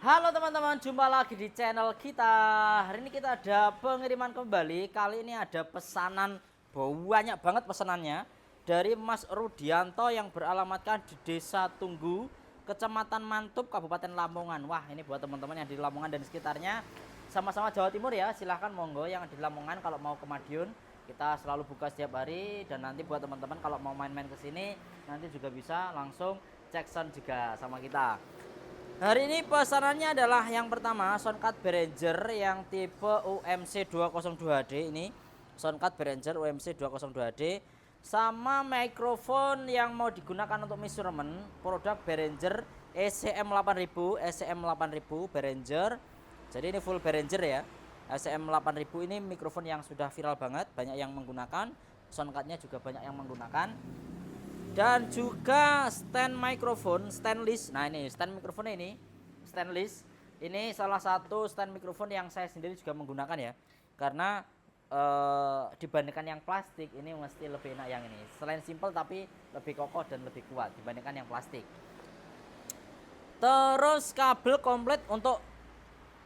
Halo teman-teman, jumpa lagi di channel kita. Hari ini kita ada pengiriman kembali. Kali ini ada pesanan, banyak banget pesanannya dari Mas Rudianto yang beralamatkan di Desa Tunggu, Kecamatan Mantup, Kabupaten Lamongan. Wah, ini buat teman-teman yang di Lamongan dan sekitarnya, sama-sama Jawa Timur ya. Silahkan monggo yang di Lamongan kalau mau ke Madiun. Kita selalu buka setiap hari, dan nanti buat teman-teman kalau mau main-main ke sini nanti juga bisa langsung cek sound juga sama kita. Hari ini pesanannya adalah yang pertama soundcard Behringer yang tipe UMC 202HD ini. Soundcard Behringer UMC 202HD sama mikrofon yang mau digunakan untuk measurement produk Behringer ECM 8000, ECM 8000 Behringer. Jadi ini full Behringer ya. ECM 8000 ini mikrofon yang sudah viral banget, banyak yang menggunakan. Soundcardnya juga banyak yang menggunakan. Dan juga stand mikrofon stainless. Nah, ini stand mikrofon ini stainless. Ini salah satu stand mikrofon yang saya sendiri juga menggunakan ya. Karena dibandingkan yang plastik ini mesti lebih enak yang ini. Selain simple tapi lebih kokoh dan lebih kuat dibandingkan yang plastik. Terus kabel komplit untuk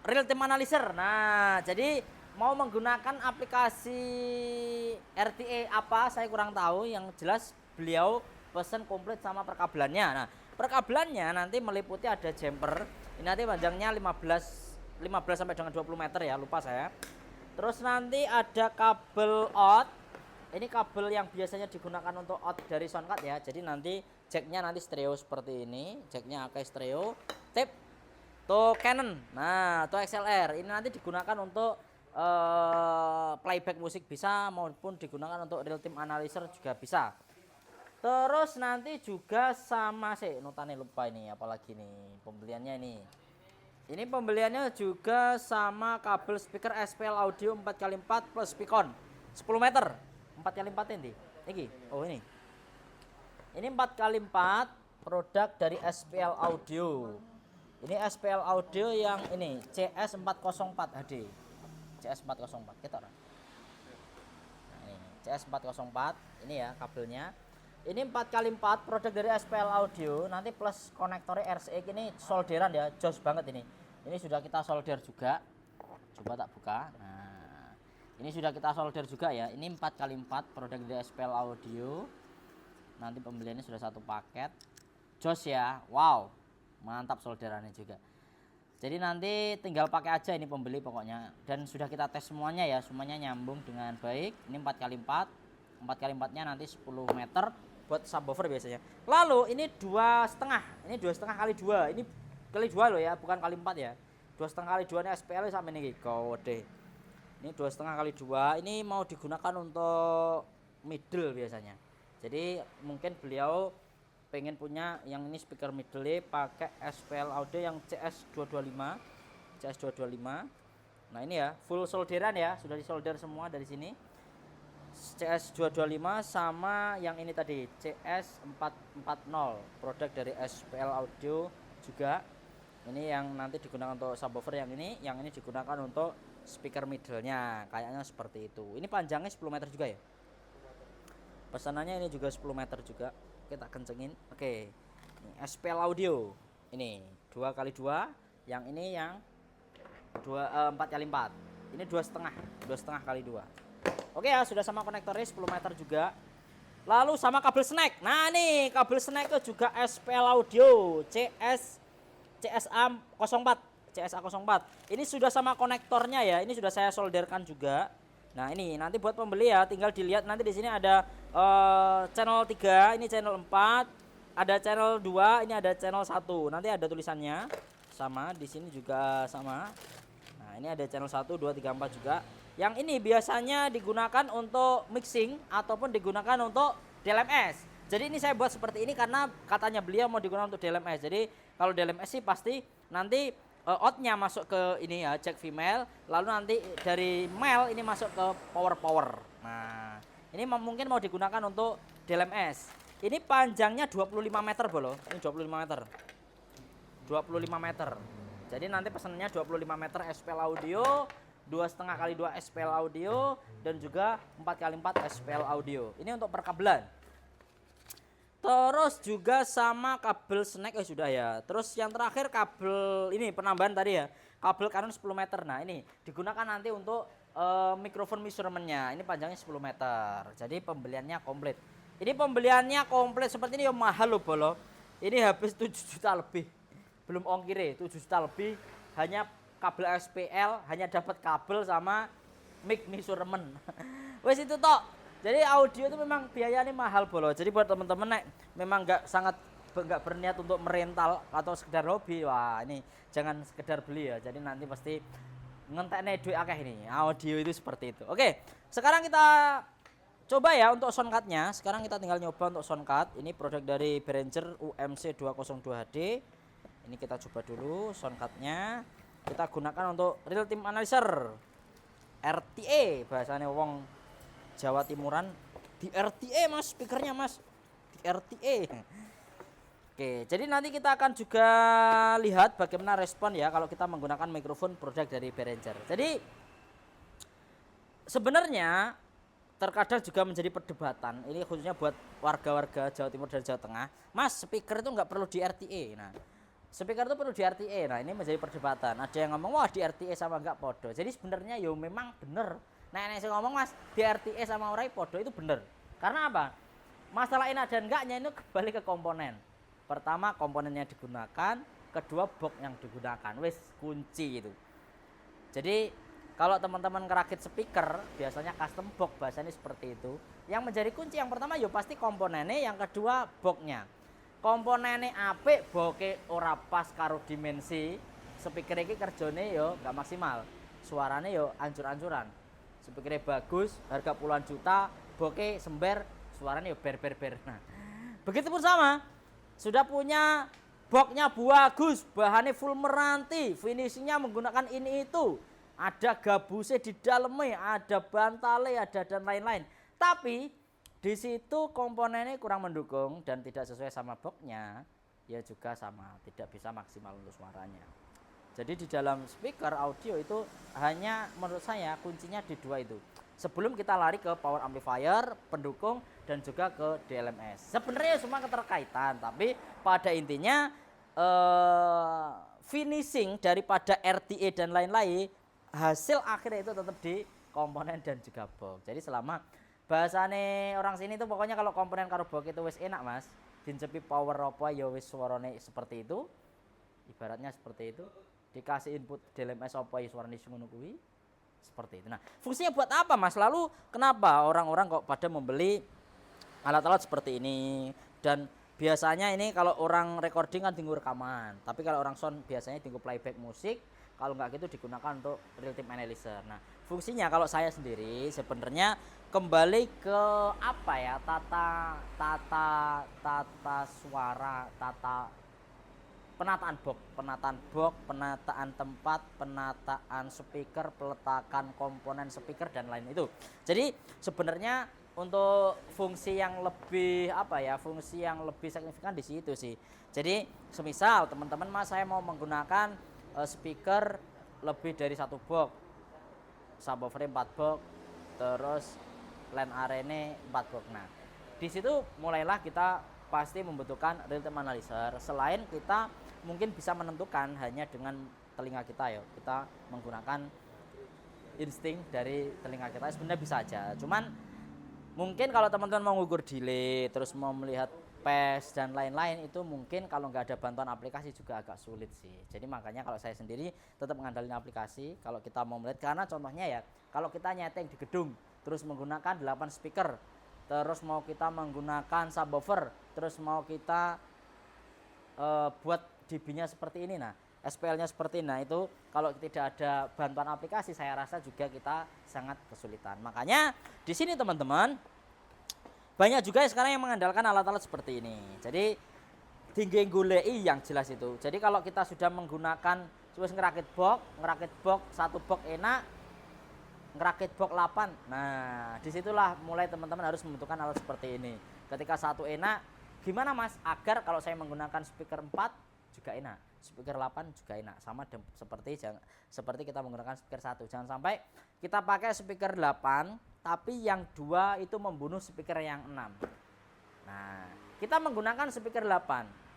real time analyzer. Nah, jadi mau menggunakan aplikasi RTA apa saya kurang tahu, yang jelas beliau pesan komplit sama perkabelannya. Nah, perkabelannya nanti meliputi ada jumper. Ini nanti panjangnya 15 sampai dengan 20 meter ya, lupa saya. Terus nanti ada kabel out. Ini kabel yang biasanya digunakan untuk out dari soundcard ya. Jadi nanti jacknya nanti stereo seperti ini, jacknya Akai stereo. Tip tuh Canon. Nah, tuh XLR. Ini nanti digunakan untuk playback musik bisa, maupun digunakan untuk real time analyzer juga bisa. Terus nanti juga sama notane lupa ini, apalagi nih pembeliannya ini. Ini pembeliannya juga sama kabel speaker SPL audio 4x4 plus speakon 10 meter. 4x4 ini. Oh ini. Ini 4x4 produk dari SPL Audio. Ini SPL Audio yang ini CS404 HD. CS404 kita. Nah, ini CS404 ini ya kabelnya. Ini 4x4 produk dari SPL Audio, nanti plus konektornya RCA ini solderan ya, jos banget ini. Ini sudah kita solder juga. Coba tak buka. Nah, ini sudah kita solder juga ya. Ini 4x4 produk dari SPL Audio. Nanti pembeliannya sudah satu paket. Jos ya. Wow. Mantap solderannya juga. Jadi nanti tinggal pakai aja ini pembeli pokoknya. Dan sudah kita tes semuanya ya, semuanya nyambung dengan baik. Ini 4x4. 4x4-nya nanti 10 meter buat subwoofer biasanya. Lalu ini 2,5. Ini 2,5 kali 2. Ini kali 2 loh ya, bukan kali 4 ya. 2,5 kali 2 ini SPL sampai ini kode. Ini 2,5 kali 2. Ini mau digunakan untuk middle biasanya. Jadi mungkin beliau pengen punya yang ini speaker middle pakai SPL Audio yang CS225. CS225. Nah, ini ya, full solderan ya, sudah disolder semua dari sini. CS225 sama yang ini tadi CS440 produk dari SPL Audio juga. Ini yang nanti digunakan untuk subwoofer, yang ini digunakan untuk speaker middle-nya. Kayaknya seperti itu. Ini panjangnya 10 meter juga ya. Pesanannya ini juga 10 meter juga. Kita kencengin. Oke. Ini SPL Audio. Ini 2x2, yang ini yang 4x4. Ini 2,5 kali 2. Oke ya, sudah sama konektornya 10 meter juga. Lalu sama kabel snack. Nah, nih kabel snack itu juga SPL Audio CSA04. Ini sudah sama konektornya ya. Ini sudah saya solderkan juga. Nah, ini nanti buat pembeli ya, tinggal dilihat nanti di sini ada channel 3, ini channel 4, ada channel 2, ini ada channel 1. Nanti ada tulisannya sama, di sini juga sama. Nah, ini ada channel 1, 2, 3, 4 juga. Yang ini biasanya digunakan untuk mixing ataupun digunakan untuk DLMS. Jadi ini saya buat seperti ini karena katanya beliau mau digunakan untuk DLMS. Jadi kalau DLMS sih pasti nanti outnya masuk ke ini ya, jack female. Lalu nanti dari male ini masuk ke power. Nah, ini mungkin mau digunakan untuk DLMS. Ini panjangnya 25 meter bolo. Ini 25 meter. 25 meter. Jadi nanti pesannya 25 meter SPL Audio, 2,5 kali 2 SPL Audio, dan juga 4x4 SPL Audio. Ini untuk perkabelan. Terus juga sama kabel snack sudah ya. Terus yang terakhir kabel ini penambahan tadi ya. Kabel Canon 10 meter. Nah, ini digunakan nanti untuk mikrofon measurementnya. Ini panjangnya 10 meter. Jadi pembeliannya komplit. Ini pembeliannya komplit seperti ini ya mahal loh bolo. Ini habis 7 juta lebih. Belum ongkir 7 juta lebih hanya kabel SPL, hanya dapat kabel sama mic measurement. Wes itu tok. Jadi audio itu memang biayanya mahal bolo. Jadi buat teman-teman nek memang nggak berniat untuk merental atau sekedar hobi, wah ini jangan sekedar beli ya. Jadi nanti pasti ngentekne duit akeh ini. Audio itu seperti itu. Oke, sekarang kita coba ya untuk soundcardnya. Sekarang kita tinggal nyoba untuk soundcard. Ini produk dari Behringer UMC 202HD. Ini kita coba dulu soundcardnya. Kita gunakan untuk Real Time Analyzer RTA bahasanya wong Jawa Timuran. Di RTA mas speakernya mas, di RTA. Oke, jadi nanti kita akan juga lihat bagaimana respon ya kalau kita menggunakan mikrofon produk dari Behringer. Jadi sebenarnya terkadang juga menjadi perdebatan. Ini khususnya buat warga-warga Jawa Timur dan Jawa Tengah. Mas, speaker itu nggak perlu di RTA. Nah, speaker itu perlu di RTA. Nah, ini menjadi perdebatan. Ada yang ngomong wah di RTA sama nggak podo. Jadi sebenarnya yo memang bener. Nah, ini saya ngomong mas di RTA sama Orai podo itu bener. Karena apa? Masalah enak dan enggaknya itu kembali ke komponen. Pertama komponennya digunakan, kedua box yang digunakan. Wes kunci itu. Jadi kalau teman-teman ngerakit speaker biasanya custom box bahasanya seperti itu. Yang menjadi kunci yang pertama yo pasti komponennya, yang kedua boxnya. Komponennya apik, boke ora pas karo dimensi speaker iki kerjane yo nggak maksimal. Suaranya yo ancur-ancuran. Speakernya bagus, harga puluhan juta, boke sember, suaranya yo ber. Nah, begitu pun sama. Sudah punya boxnya bagus, bahannya full meranti, finishingnya menggunakan ini itu. Ada gabusnya di dalamnya, ada bantalnya, ada dan lain-lain. Tapi di situ komponennya kurang mendukung dan tidak sesuai sama boxnya, ya juga sama, tidak bisa maksimal untuk suaranya. Jadi di dalam speaker audio itu hanya menurut saya kuncinya di dua itu. Sebelum kita lari ke power amplifier, pendukung dan juga ke DLMS. Sebenarnya semua keterkaitan, tapi pada intinya finishing daripada RTA dan lain-lain hasil akhirnya itu tetap di komponen dan juga box. Jadi selama bahasane orang sini itu pokoknya kalau komponen karo box itu wis enak mas, dincepi power apa ya wis suarane seperti itu. Ibaratnya seperti itu. Dikasih input DLMS apa ya suarane ngono kuwi. Seperti itu. Nah, fungsinya buat apa mas? Lalu kenapa orang-orang kok pada membeli alat-alat seperti ini? Dan biasanya ini kalau orang recording kan tinggal rekaman, tapi kalau orang sound biasanya tinggal playback musik. Kalau nggak gitu digunakan untuk real time analyzer. Nah, fungsinya kalau saya sendiri sebenarnya kembali ke apa ya, tata suara, penataan box, penataan tempat, penataan speaker, peletakan komponen speaker dan lain itu. Jadi sebenarnya untuk fungsi yang lebih apa ya, fungsi yang lebih signifikan di situ sih. Jadi semisal teman-teman mas saya mau menggunakan speaker lebih dari satu box, subwoofer 4 box, terus line arena 4 box. Nah, di situ mulailah kita pasti membutuhkan real time analyzer. Selain kita mungkin bisa menentukan hanya dengan telinga kita ya, kita menggunakan insting dari telinga kita sebenarnya bisa aja. Cuman mungkin kalau teman-teman mau ngukur delay, terus mau melihat PES dan lain-lain itu mungkin kalau nggak ada bantuan aplikasi juga agak sulit sih. Jadi makanya kalau saya sendiri tetap mengandalkan aplikasi kalau kita mau melihat, karena contohnya ya kalau kita nyeting di gedung terus menggunakan 8 speaker, terus mau kita menggunakan subwoofer, terus mau kita buat dB-nya seperti ini, nah SPL-nya seperti ini, nah itu kalau tidak ada bantuan aplikasi saya rasa juga kita sangat kesulitan. Makanya di sini teman-teman banyak juga sekarang yang mengandalkan alat-alat seperti ini. Jadi tinggi golei yang jelas itu. Jadi kalau kita sudah menggunakan terus ngerakit box satu box enak, ngerakit box 8. Nah, disitulah mulai teman-teman harus membutuhkan alat seperti ini. Ketika satu enak, gimana mas? Agar kalau saya menggunakan speaker 4 juga enak, speaker 8 juga enak. Sama seperti kita menggunakan speaker 1. Jangan sampai kita pakai speaker 8 tapi yang 2 itu membunuh speaker yang 6. Nah, kita menggunakan speaker 8.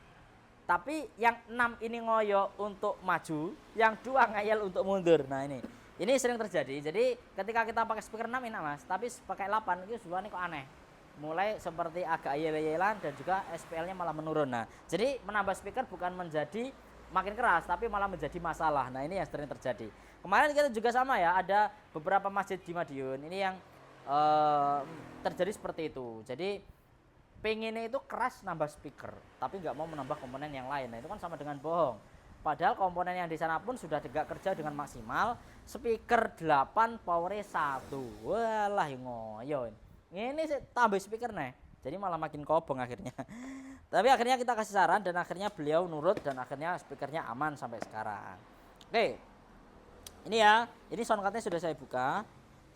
Tapi yang 6 ini ngoyo untuk maju, yang 2 ngayal untuk mundur. Nah ini sering terjadi. Jadi ketika kita pakai speaker 6 enak mas, tapi pakai 8 itu sebenarnya kok aneh. Mulai seperti agak ayel-ayelan dan juga SPL-nya malah menurun. Nah jadi menambah speaker bukan menjadi makin keras, tapi malah menjadi masalah. Nah ini yang sering terjadi. Kemarin kita juga sama ya, ada beberapa masjid di Madiun ini yang terjadi seperti itu. Jadi pengennya itu keras nambah speaker, tapi nggak mau menambah komponen yang lain. Nah itu kan sama dengan bohong. Padahal komponen yang di sana pun sudah tidak kerja dengan maksimal. Speaker 8 powernya 1. Walah ngoyo. Ini sih tambah speaker nih. Jadi malah makin kobong akhirnya. Tapi akhirnya kita kasih saran dan akhirnya beliau nurut dan akhirnya speakernya aman sampai sekarang. Oke. Ini ya, ini soundcardnya sudah saya buka.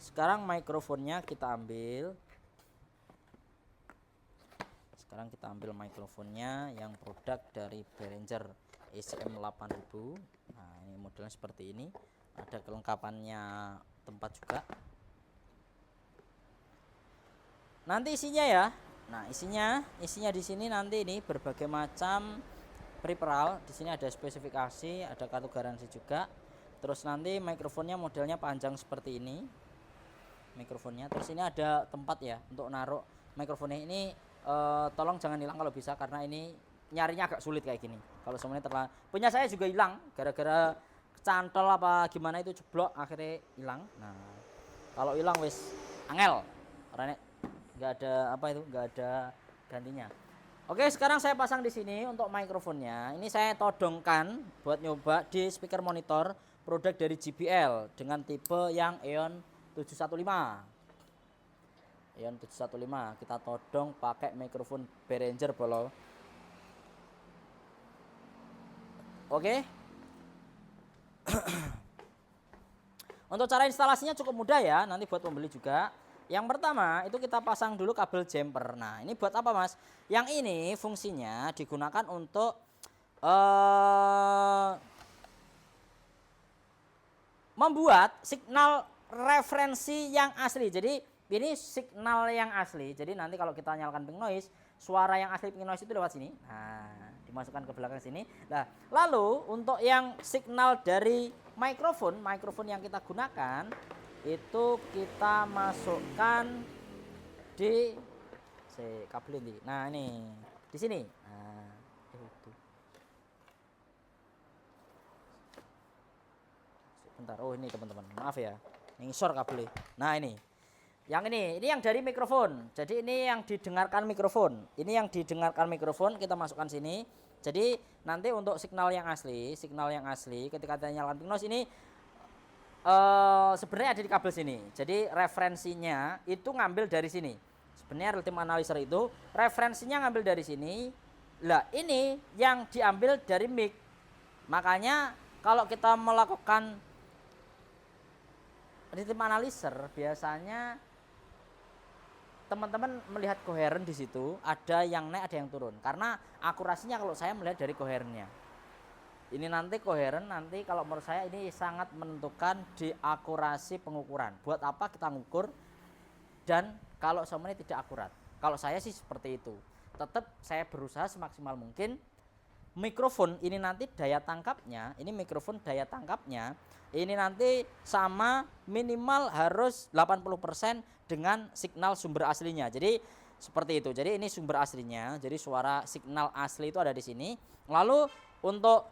Sekarang mikrofonnya kita ambil. Sekarang kita ambil mikrofonnya yang produk dari Behringer ECM 8000. Nah ini modelnya seperti ini, ada kelengkapannya tempat juga. Nanti isinya ya, nah isinya di sini nanti ini berbagai macam peripheral. Di sini ada spesifikasi, ada kartu garansi juga. Terus nanti mikrofonnya modelnya panjang seperti ini mikrofonnya. Terus ini ada tempat ya untuk naruh mikrofonnya ini. Tolong jangan hilang kalau bisa, karena ini nyarinya agak sulit kayak gini. Kalau semuanya terlalu punya saya juga hilang gara-gara cantol apa gimana itu jeblok akhirnya hilang. Nah kalau hilang wis angel karena nggak ada apa itu, nggak ada gantinya. Oke, sekarang saya pasang di sini untuk mikrofonnya. Ini saya todongkan buat nyoba di speaker monitor produk dari JBL dengan tipe yang EON 715. EON 715 kita todong pakai mikrofon Behringer bolo. Oke. Untuk cara instalasinya cukup mudah ya, nanti buat pembeli juga. Yang pertama itu kita pasang dulu kabel jumper. Nah ini buat apa mas? Yang ini fungsinya digunakan untuk membuat signal referensi yang asli. Jadi ini signal yang asli. Jadi nanti kalau kita nyalakan pink noise, suara yang asli pink noise itu lewat sini. Nah, dimasukkan ke belakang sini. Nah, lalu untuk yang signal dari mikrofon yang kita gunakan itu kita masukkan di kabel ini. Nah, ini di sini. Nah, itu. Bentar. Oh, ini teman-teman. Maaf ya. Ngisor kabelnya. Nah, ini. Yang ini yang dari mikrofon. Jadi ini yang didengarkan mikrofon. Ini yang didengarkan mikrofon kita masukkan sini. Jadi nanti untuk signal yang asli ketika kita nyalakan pink noise ini sebenarnya ada di kabel sini. Jadi referensinya itu ngambil dari sini. Sebenarnya real time analyzer itu referensinya ngambil dari sini. Lah ini yang diambil dari mic. Makanya kalau kita melakukan real time analyzer biasanya teman-teman melihat koheren di situ, ada yang naik, ada yang turun. Karena akurasinya kalau saya melihat dari koherennya. Ini nanti koheren nanti kalau menurut saya ini sangat menentukan di akurasi pengukuran. Buat apa kita ngukur dan kalau semuanya tidak akurat. Kalau saya sih seperti itu. Tetap saya berusaha semaksimal mungkin. Mikrofon ini nanti daya tangkapnya, ini mikrofon daya tangkapnya ini nanti sama minimal harus 80% dengan signal sumber aslinya. Jadi seperti itu. Jadi ini sumber aslinya. Jadi suara signal asli itu ada di sini. Lalu untuk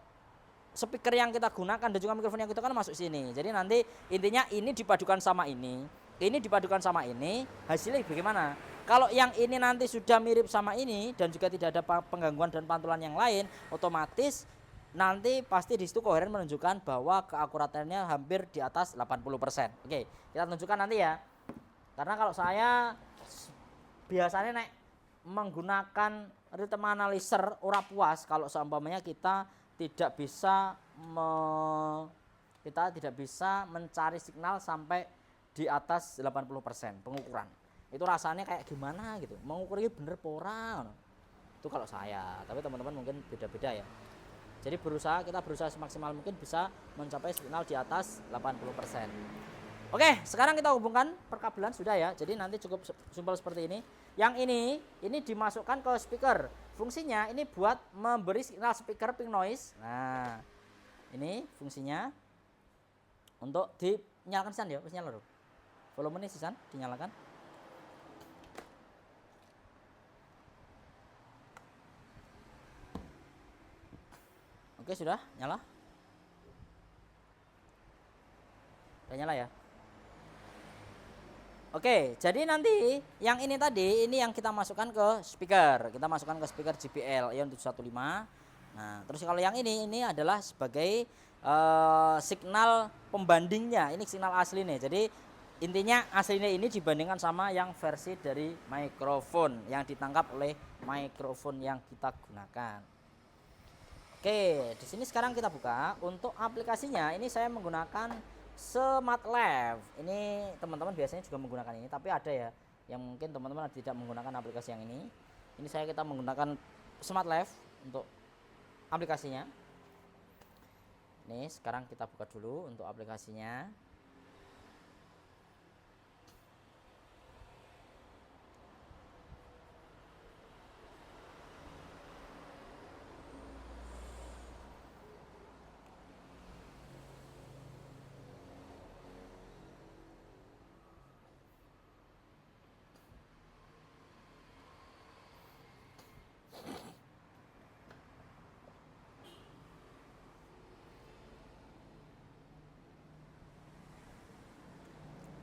speaker yang kita gunakan dan juga mikrofon yang kita kan masuk sini. Jadi nanti intinya ini dipadukan sama ini dipadukan sama ini, hasilnya bagaimana? Kalau yang ini nanti sudah mirip sama ini dan juga tidak ada penggangguan dan pantulan yang lain, otomatis nanti pasti di situ koheren menunjukkan bahwa keakuratannya hampir di atas 80%. Oke, kita tunjukkan nanti ya. Karena kalau saya biasanya menggunakan real-time analyzer ora puas kalau seumpamanya kita tidak bisa mencari signal sampai di atas 80% pengukuran. Itu rasanya kayak gimana gitu, mengukurnya bener pora itu kalau saya, tapi teman-teman mungkin beda-beda ya. Jadi kita berusaha semaksimal mungkin bisa mencapai signal di atas 80%. Oke, sekarang kita hubungkan perkabelan sudah ya. Jadi nanti cukup simpel seperti ini. Yang ini dimasukkan ke speaker. Fungsinya ini buat memberi signal speaker pink noise. Nah, ini fungsinya untuk dinyalakan San ya, harus nyala. Volume ini San dinyalakan. Oke, sudah nyala. Udah nyala ya. Oke, jadi nanti yang ini tadi, ini yang kita masukkan ke speaker. Kita masukkan ke speaker JBL Ion 715. Nah, terus kalau yang ini adalah sebagai signal pembandingnya. Ini signal asli nih. Jadi intinya aslinya ini dibandingkan sama yang versi dari mikrofon yang ditangkap oleh mikrofon yang kita gunakan. Oke, di sini sekarang kita buka. Untuk aplikasinya ini saya menggunakan SmartLav. Ini teman-teman biasanya juga menggunakan ini, tapi ada ya yang mungkin teman-teman tidak menggunakan aplikasi yang ini. Ini kita menggunakan SmartLav untuk aplikasinya. Nih, sekarang kita buka dulu untuk aplikasinya.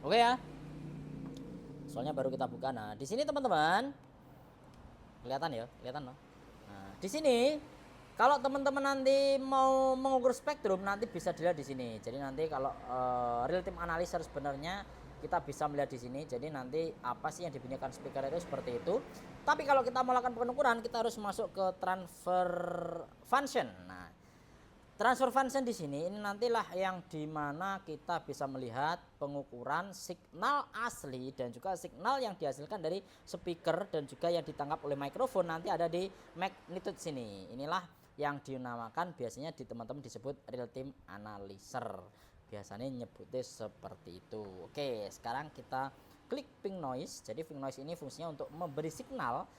Oke ya. Soalnya baru kita buka. Nah, di sini teman-teman kelihatan ya, kelihatan loh. Nah, di sini kalau teman-teman nanti mau mengukur spektrum nanti bisa dilihat di sini. Jadi nanti kalau real time analyzer sebenarnya kita bisa melihat di sini. Jadi nanti apa sih yang dibunyikan speaker itu seperti itu. Tapi kalau kita melakukan pengukuran kita harus masuk ke transfer function. Nah, transfer function di sini ini nantilah yang dimana kita bisa melihat pengukuran signal asli dan juga signal yang dihasilkan dari speaker dan juga yang ditangkap oleh mikrofon nanti ada di magnitude sini. Inilah yang dinamakan biasanya di teman-teman disebut real time analyzer. Biasanya nyebutnya seperti itu. Oke, sekarang kita klik pink noise. Jadi pink noise ini fungsinya untuk memberi signal.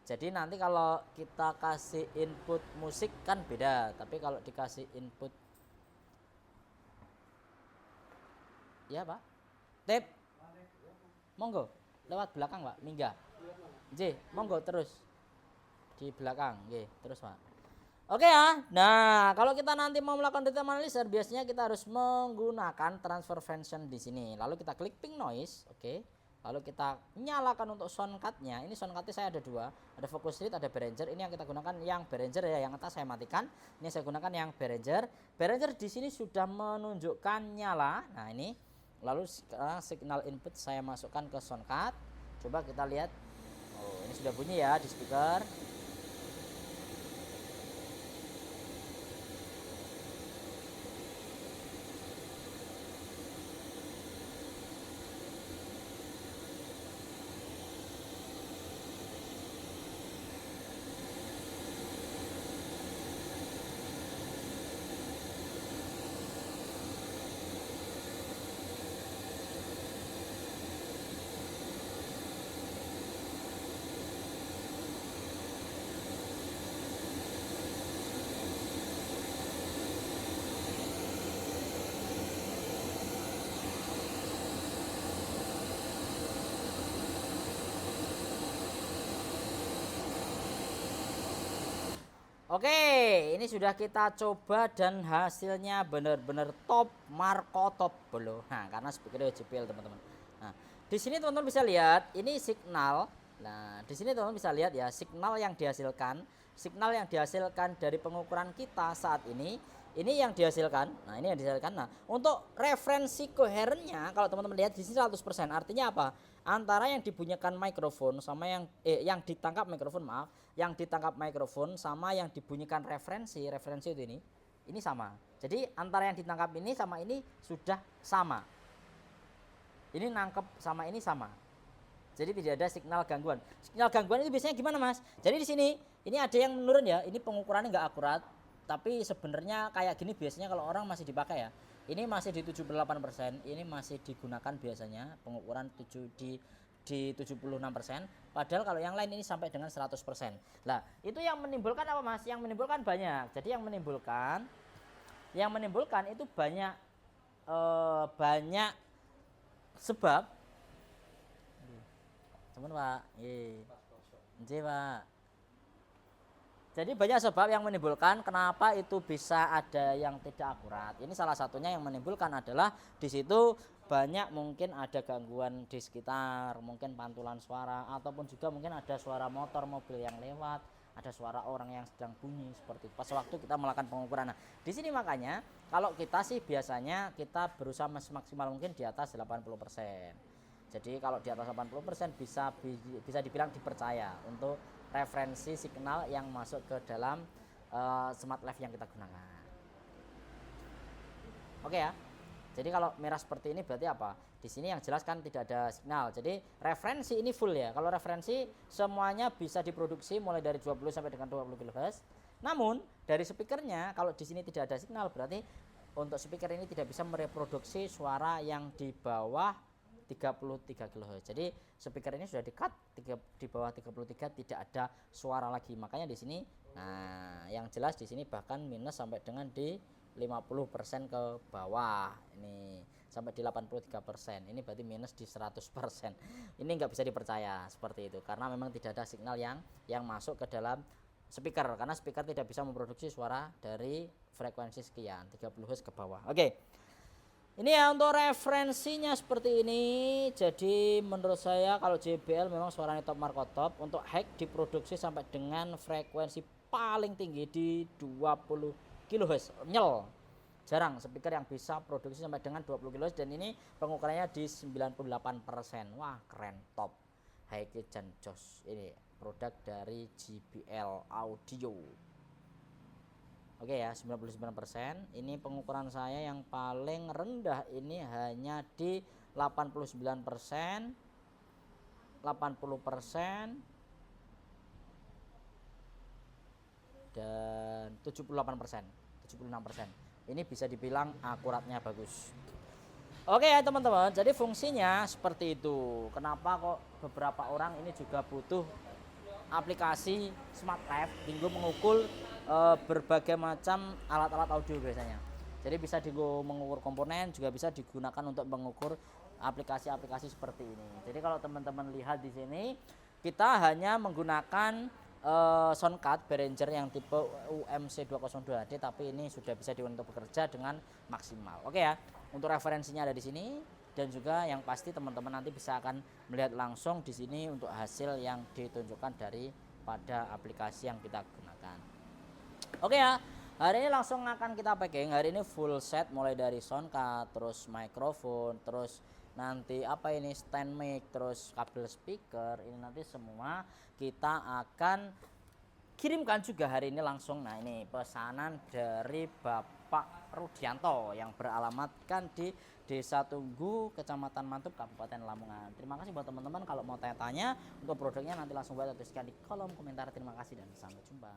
Jadi nanti kalau kita kasih input musik kan beda, tapi kalau dikasih input ya Pak, tip monggo lewat belakang Pak, mingga J, monggo terus di belakang, G, terus Pak. Oke ya, nah kalau kita nanti mau melakukan data analyzer biasanya kita harus menggunakan transfer function di sini. Lalu kita klik pink noise, oke. Lalu kita nyalakan untuk soundcardnya. Ini soundcardnya saya ada dua, ada Focusrite, ada Behringer. Ini yang kita gunakan yang Behringer ya, yang atas saya matikan. Ini saya gunakan yang Behringer. Behringer di sini sudah menunjukkan nyala. Nah ini, lalu sekarang signal input saya masukkan ke soundcard. Coba kita lihat. Oh ini sudah bunyi ya di speaker. Oke, ini sudah kita coba dan hasilnya benar-benar top, marko top belum. Nah, karena speakernya JBL teman-teman. Nah, di sini teman-teman bisa lihat ini signal. Nah, di sini teman-teman bisa lihat ya signal yang dihasilkan dari pengukuran kita saat ini yang dihasilkan. Nah, ini yang dihasilkan. Nah, untuk referensi koherennya kalau teman-teman lihat di sini 100%. Artinya apa? Antara yang dibunyikan mikrofon sama yang ditangkap mikrofon, yang ditangkap mikrofon sama yang dibunyikan referensi itu ini sama. Jadi antara yang ditangkap ini sama ini sudah sama. Ini nangkep sama ini sama. Jadi tidak ada signal gangguan. Signal gangguan itu biasanya gimana Mas? Jadi di sini ini ada yang menurun ya. Ini pengukurannya nggak akurat. Tapi sebenarnya kayak gini biasanya kalau orang masih dipakai ya. Ini masih di 78%, ini masih digunakan biasanya pengukuran 7 di 76%. Padahal kalau yang lain ini sampai dengan 100%. Lah, itu yang menimbulkan apa Mas? Yang menimbulkan banyak. Jadi yang menimbulkan itu banyak banyak sebab. Cuman Pak, nggih Pak. Jadi banyak sebab yang menimbulkan kenapa itu bisa ada yang tidak akurat. Ini salah satunya yang menimbulkan adalah di situ banyak mungkin ada gangguan di sekitar, mungkin pantulan suara ataupun juga mungkin ada suara motor, mobil yang lewat, ada suara orang yang sedang bunyi seperti itu. Pas waktu kita melakukan pengukuran. Nah, di sini makanya kalau kita sih biasanya kita berusaha semaksimal mungkin di atas 80%. Jadi kalau di atas 80% bisa dibilang dipercaya untuk referensi signal yang masuk ke dalam smart life yang kita gunakan. Oke ya. Jadi kalau merah seperti ini berarti apa? Di sini yang jelas kan tidak ada signal. Jadi referensi ini full ya. Kalau referensi semuanya bisa diproduksi mulai dari 20 sampai dengan 20 kHz. Namun dari speakernya kalau di sini tidak ada signal berarti untuk speaker ini tidak bisa mereproduksi suara yang di bawah 33 kHz. Jadi speaker ini sudah di-cut di bawah 33 tidak ada suara lagi. Makanya di sini nah yang jelas di sini bahkan minus sampai dengan di 50% ke bawah. Ini sampai di 83%. Ini berarti minus di 100%. Ini nggak bisa dipercaya seperti itu karena memang tidak ada signal yang masuk ke dalam speaker karena speaker tidak bisa memproduksi suara dari frekuensi sekian 30 Hz ke bawah. Oke. Ini ya untuk referensinya seperti ini. Jadi menurut saya kalau JBL memang suaranya top markot top. Untuk high diproduksi sampai dengan frekuensi paling tinggi di 20 kHz. Nyel. Jarang speaker yang bisa produksi sampai dengan 20 kHz dan ini pengukurannya di 98%. Wah, keren top. High dan jos. Ini produk dari JBL Audio. Oke ya, 99%. Ini pengukuran saya yang paling rendah ini hanya di 89%, 80%, dan 78%, 76%. Ini bisa dibilang akuratnya bagus. Oke ya teman-teman, jadi fungsinya seperti itu. Kenapa kok beberapa orang ini juga butuh aplikasi Smart Life hingga mengukur berbagai macam alat-alat audio biasanya. Jadi bisa mengukur komponen, juga bisa digunakan untuk mengukur aplikasi-aplikasi seperti ini. Jadi kalau teman-teman lihat di sini, kita hanya menggunakan soundcard Behringer yang tipe UMC 202D, tapi ini sudah bisa untuk bekerja dengan maksimal. Oke ya, untuk referensinya ada di sini. Dan juga yang pasti teman-teman nanti bisa akan melihat langsung di sini untuk hasil yang ditunjukkan dari pada aplikasi yang kita gunakan. Oke ya, hari ini langsung akan kita packing. Hari ini full set mulai dari soundcard, terus mikrofon, terus nanti apa ini stand mic, terus kabel speaker. Ini nanti semua kita akan kirimkan juga hari ini langsung. Nah ini pesanan dari Bapak Rudianto yang beralamatkan di Desa Tunggu, Kecamatan Mantub, Kabupaten Lamongan. Terima kasih buat teman-teman. Kalau mau tanya-tanya untuk produknya nanti langsung buat tuliskan di kolom komentar. Terima kasih dan sampai jumpa.